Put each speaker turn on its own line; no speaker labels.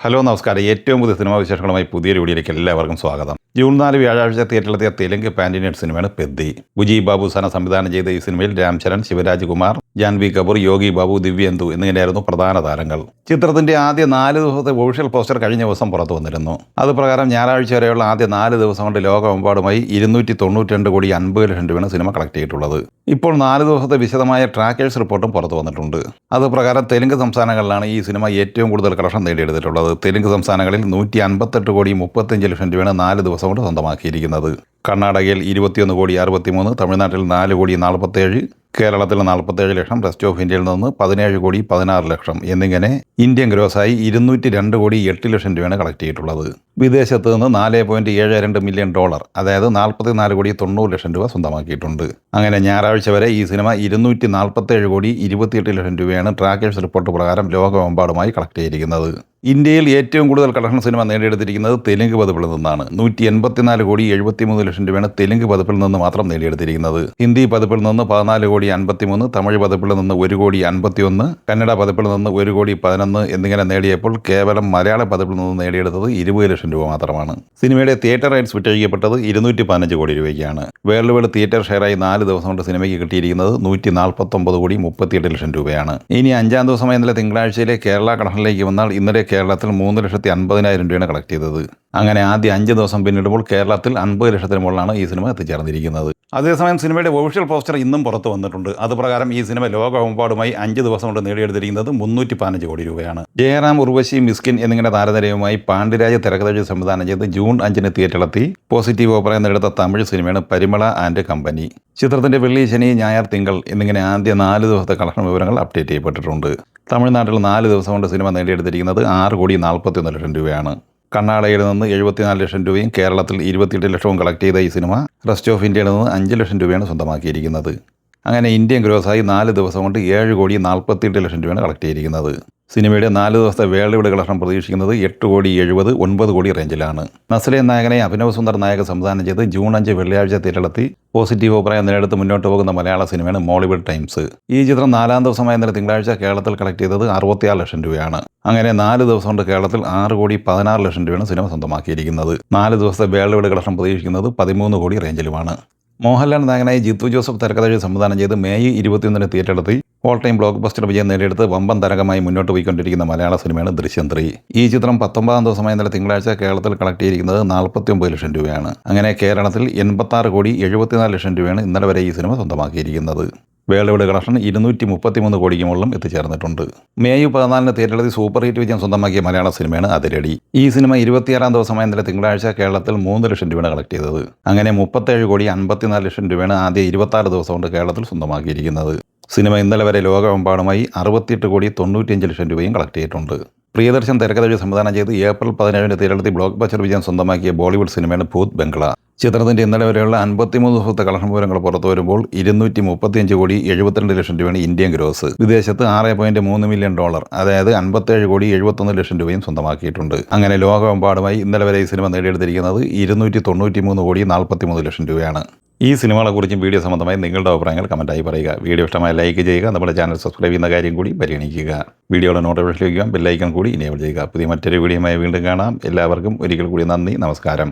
Hello നമസ്കാരം. ഏറ്റവും പുതിയ സിനിമാ വിശേഷങ്ങളുമായി പുതിയൊരു വീഡിയോയിലേക്ക് എല്ലാവർക്കും സ്വാഗതം. ജൂൺ 4 വ്യാഴാഴ്ച തിയേറ്ററിലെത്തിയ തെലുങ്ക് പാൻഡിനേറ്റ് സിനിമയാണ് പെദ്ദി. ബുജി ബാബു സാന സംവിധാനം ചെയ്ത ഈ സിനിമയിൽ രാംചരൺ, ശിവരാജ് കുമാർ, ജാൻവി കപൂർ, യോഗി ബാബു, ദിവ്യേന്ദു എന്നിങ്ങനെയായിരുന്നു പ്രധാന താരങ്ങൾ. ചിത്രത്തിന്റെ ആദ്യ 4 ദിവസത്തെ ഒഫീഷ്യൽ പോസ്റ്റർ കഴിഞ്ഞ ദിവസം പുറത്തു വന്നിരുന്നു. അതുപ്രകാരം ഞായറാഴ്ച വരെയുള്ള ആദ്യ 4 ദിവസം കൊണ്ട് ലോകമെമ്പാടുമായി 292 കോടി 50 ലക്ഷം രൂപയാണ് സിനിമ കളക്ട് ചെയ്തിട്ടുള്ളത്. ഇപ്പോൾ 4 ദിവസത്തെ വിശദമായ ട്രാക്കേഴ്സ് റിപ്പോർട്ടും പുറത്തു വന്നിട്ടുണ്ട്. അതുപ്രകാരം തെലുങ്ക് സംസ്ഥാനങ്ങളിലാണ് ഈ സിനിമ ഏറ്റവും കൂടുതൽ കളക്ഷൻ നേടിയെടുത്തിട്ടുള്ളത്. തെലുങ്ക് സംസ്ഥാനങ്ങളിൽ 158 കോടി 35 ലക്ഷം രൂപയാണ് 4 ദിവസം കൊണ്ട് സ്വന്തമാക്കിയിരിക്കുന്നത്. കർണാടകയിൽ 21 കോടി 63, തമിഴ്നാട്ടിൽ 4 കോടി 47, കേരളത്തിൽ 47 ലക്ഷം, റെസ്റ്റ് ഓഫ് ഇന്ത്യയിൽ നിന്ന് 17 കോടി 16 ലക്ഷം എന്നിങ്ങനെ ഇന്ത്യൻ ഗ്രോസായി 202 കോടി 8 ലക്ഷം രൂപയാണ് കളക്ട് ചെയ്തിട്ടുള്ളത്. വിദേശത്ത് നിന്ന് $4.72 മില്യൺ, അതായത് 44 കോടി 90 ലക്ഷം രൂപ സ്വന്തമാക്കിയിട്ടുണ്ട്. അങ്ങനെ ഞായറാഴ്ച വരെ ഈ സിനിമ 247 കോടി 28 ലക്ഷം രൂപയാണ് ട്രാക്കേഴ്സ് റിപ്പോർട്ട് പ്രകാരം ലോകമെമ്പാടുമായി കളക്ട് ചെയ്തിരിക്കുന്നത്. ഇന്ത്യയിൽ ഏറ്റവും കൂടുതൽ കളക്ഷൻ സിനിമ നേടിയെടുത്തിരിക്കുന്നത് തെലുങ്ക് പതിപ്പിൽ നിന്നാണ്. 184 കോടി 73 ലക്ഷം രൂപയാണ് തെലുങ്ക് പതിപ്പിൽ നിന്ന് മാത്രം നേടിയെടുത്തിരിക്കുന്നത്. ഹിന്ദി പതിപ്പിൽ നിന്ന് 14 കോടി 53, തമിഴ് പതിപ്പിൽ നിന്ന് 1 കോടി 51, കന്നഡ പതിപ്പിൽ നിന്ന് 1 കോടി 11 എന്നിങ്ങനെ നേടിയപ്പോൾ കേവലം മലയാള പതിപ്പിൽ നിന്ന് നേടിയെടുത്തത് 20 ലക്ഷം രൂപ മാത്രമാണ്. സിനിമയുടെ തിയേറ്റർ റൈറ്റ്സ് വിറ്റഴിക്കപ്പെട്ടത് 215 കോടി രൂപയ്ക്കാണ്. വേൾഡ് വൈഡ് തിയേറ്റർ ഷെയറായി 4 ദിവസം കൊണ്ട് സിനിമയ്ക്ക് കിട്ടിയിരിക്കുന്നത് 149 കോടി 38 ലക്ഷം രൂപയാണ്. ഇനി 5-ാം ദിവസമായ ഇന്നലെ തിങ്കളാഴ്ചയിലെ കേരള കളക്ഷനിലേക്ക് വന്നാൽ ഇന്നലെ കേരളത്തിൽ 3,50,000 രൂപയാണ് കളക്ട് ചെയ്തത്. അങ്ങനെ ആദ്യ 5 ദിവസം പിന്നിടുമ്പോൾ കേരളത്തിൽ 50 ലക്ഷത്തിന് മുകളിലാണ് ഈ സിനിമ എത്തിച്ചേർന്നിരിക്കുന്നത്. അതേസമയം സിനിമയുടെ ഒഫീഷ്യൽ പോസ്റ്റർ ഇന്നും പുറത്തു വന്നിട്ടുണ്ട്. അതുപ്രകാരം ഈ സിനിമ ലോകമെമ്പാടുമായി 5 ദിവസം കൊണ്ട് നേടിയെടുത്തിരിക്കുന്നത് 315 കോടി രൂപയാണ്. ജയറാം, ഉർവശി, മിസ്കിൻ എന്നിങ്ങനെ താരനിരയുമായി പാണ്ഡ്യരാജ് തിരക്കഥ സംവിധാനം ചെയ്ത് ജൂൺ 5-ന് തിയേറ്ററിലെത്തി പോസിറ്റീവ് അഭിപ്രായം നേടുത്ത തമിഴ് സിനിമയാണ് പരിമള ആൻഡ് കമ്പനി. ചിത്രത്തിന്റെ വെള്ളി, ശനി, ഞായർ, തിങ്കൾ എന്നിങ്ങനെ ആദ്യ 4 ദിവസത്തെ കളക്ഷൻ വിവരങ്ങൾ അപ്ഡേറ്റ് ചെയ്യപ്പെട്ടിട്ടുണ്ട്. തമിഴ്നാട്ടിൽ 4 ദിവസം കൊണ്ട് സിനിമ നേടിയെടുത്തിരിക്കുന്നത് 6 കോടി 41 ലക്ഷം രൂപയാണ്. കർണാടകയിൽ നിന്ന് 74 ലക്ഷം രൂപയും കേരളത്തിൽ 28 ലക്ഷവും കളക്ട് ചെയ്ത ഈ സിനിമ റെസ്റ്റ് ഓഫ് ഇന്ത്യയിൽ നിന്ന് 5 ലക്ഷം രൂപയാണ് സ്വന്തമാക്കിയിരിക്കുന്നത്. അങ്ങനെ ഇന്ത്യൻ ഗ്രോസായി 4 ദിവസം കൊണ്ട് 7 കോടി 48 ലക്ഷം രൂപയാണ് കളക്ട് ചെയ്തിരിക്കുന്നത്. സിനിമയുടെ 4 ദിവസത്തെ വേൾഡ് വൈഡ് കളക്ഷൻ പ്രതീക്ഷിക്കുന്നത് 8 കോടി 70, 9 കോടി റേഞ്ചിലാണ്. നസ്ലിൻ നായകനെ അഭിനവ് സുന്ദർ നായക സംവിധാനം ചെയ്ത് ജൂൺ 5 വെള്ളിയാഴ്ച തിയേറ്ററിലെത്തി പോസിറ്റീവ് അഭിപ്രായം നേടിയെടുത്ത് മുന്നോട്ട് പോകുന്ന മലയാള സിനിമയാണ് മോളിവുഡ് ടൈംസ്. ഈ ചിത്രം 4-ാം ദിവസമായ ഇന്നലെ തിങ്കളാഴ്ച കേരളത്തിൽ കളക്ട് ചെയ്തത് 66 ലക്ഷം രൂപയാണ്. അങ്ങനെ 4 ദിവസം കൊണ്ട് കേരളത്തിൽ 6 കോടി 16 ലക്ഷം രൂപയാണ് സിനിമ സ്വന്തമാക്കിയിരിക്കുന്നത്. 4 ദിവസത്തെ വേൾഡ് വൈഡ് കളക്ഷൻ പ്രതീക്ഷിക്കുന്നത് 13 കോടി റേഞ്ചിലുമാണ്. മോഹൻലാൽ നായകനായി ജിത്തു ജോസഫ് തിരക്കഥ സംവിധാനം ചെയ്ത് മെയ് 21-ന് തിയേറ്ററിലെത്തി ഓൾ ടൈം ബ്ലോക്ക് ബസ്റ്റർ വിജയം നേടിയെടുത്ത് വമ്പൻ തരംഗമായി മുന്നോട്ട് പോയിക്കൊണ്ടിരിക്കുന്ന മലയാള സിനിമയാണ് ദൃശ്യം 3. ഈ ചിത്രം 19-ാം ദിവസമായ ഇന്നലെ തിങ്കളാഴ്ച കേരളത്തിൽ കളക്ട് ചെയ്തിരിക്കുന്നത് 49 ലക്ഷം രൂപയാണ്. അങ്ങനെ കേരളത്തിൽ 86 കോടി 74 ലക്ഷം രൂപയാണ് ഇന്നലെ വരെ ഈ സിനിമ സ്വന്തമാക്കിയിരിക്കുന്നത്. വേൾഡ് വൈഡ് കളക്ഷൻ 233 കോടിക്ക് മുകളിലും എത്തിച്ചേർന്നിട്ടുണ്ട്. മെയ് 14-ന് തിയേറ്ററിലെത്തി സൂപ്പർ ഹിറ്റ് വിജയം സ്വന്തമാക്കിയ മലയാള സിനിമയാണ് അതിരടി. ഈ സിനിമ 26-ാം ദിവസമായ ഇന്നലെ തിങ്കളാഴ്ച കേരളത്തിൽ 3 ലക്ഷം രൂപയാണ് കളക്ട് ചെയ്തത്. അങ്ങനെ 37 കോടി 54 ലക്ഷം രൂപയാണ് ആദ്യ 26 ദിവസം കൊണ്ട് കേരളത്തിൽ സ്വന്തമാക്കിയിരിക്കുന്നത്. സിനിമ ഇന്നലെ വരെ ലോകമെമ്പാടുമായി 68 കോടി 95 ലക്ഷം രൂപയും കളക്ട് ചെയ്തിട്ടുണ്ട്. പ്രിയദർശൻ തിരക്കഥ സംവിധാനം ചെയ്ത് ഏപ്രിൽ 17-ന് തിയേറ്ററിലെത്തി ബ്ലോക്ക് ബസ്റ്റർ വിജയം സ്വന്തമാക്കിയ ബോളിവുഡ് സിനിമയാണ് ഭൂത് ബംഗ്ല. ചിത്രത്തിന്റെ ഇന്നലെ വരെയുള്ള 53 ദിവസത്തെ കളക്ഷൻ വിവരങ്ങൾ പുറത്തു വരുമ്പോൾ 235 കോടി 72 ലക്ഷം രൂപയാണ് ഇന്ത്യൻ ഗ്രോസ്. വിദേശത്ത് $6.3 മില്യൺ, അതായത് 57 കോടി 71 ലക്ഷം രൂപയും സ്വന്തമാക്കിയിട്ടുണ്ട്. അങ്ങനെ ലോകമെമ്പാടുമായി ഇന്നലെ വരെ ഈ സിനിമ നേടിയെടുത്തിരിക്കുന്നത് 293 കോടി 43 ലക്ഷം രൂപയാണ്. ഈ സിനിമകളെക്കുറിച്ചും വീഡിയോ സംബന്ധമായി നിങ്ങളുടെ അഭിപ്രായങ്ങൾ കമൻറ്റായി പറയുക. വീഡിയോ ഇഷ്ടമായി ലൈക്ക് ചെയ്യുക. നമ്മുടെ ചാനൽ സബ്സ്ക്രൈബ് ചെയ്യുന്ന കാര്യം കൂടി പരിഗണിക്കുക. വീഡിയോയുടെ നോട്ടിഫിക്കേഷൻ ലഭിക്കുക, ബെല്ലൈക്കൺ കൂടി ഇനേബിൾ ചെയ്യുക. പുതിയ മറ്റൊരു വീഡിയോയുമായി വീണ്ടും കാണാം. എല്ലാവർക്കും ഒരിക്കൽ കൂടി നന്ദി, നമസ്കാരം.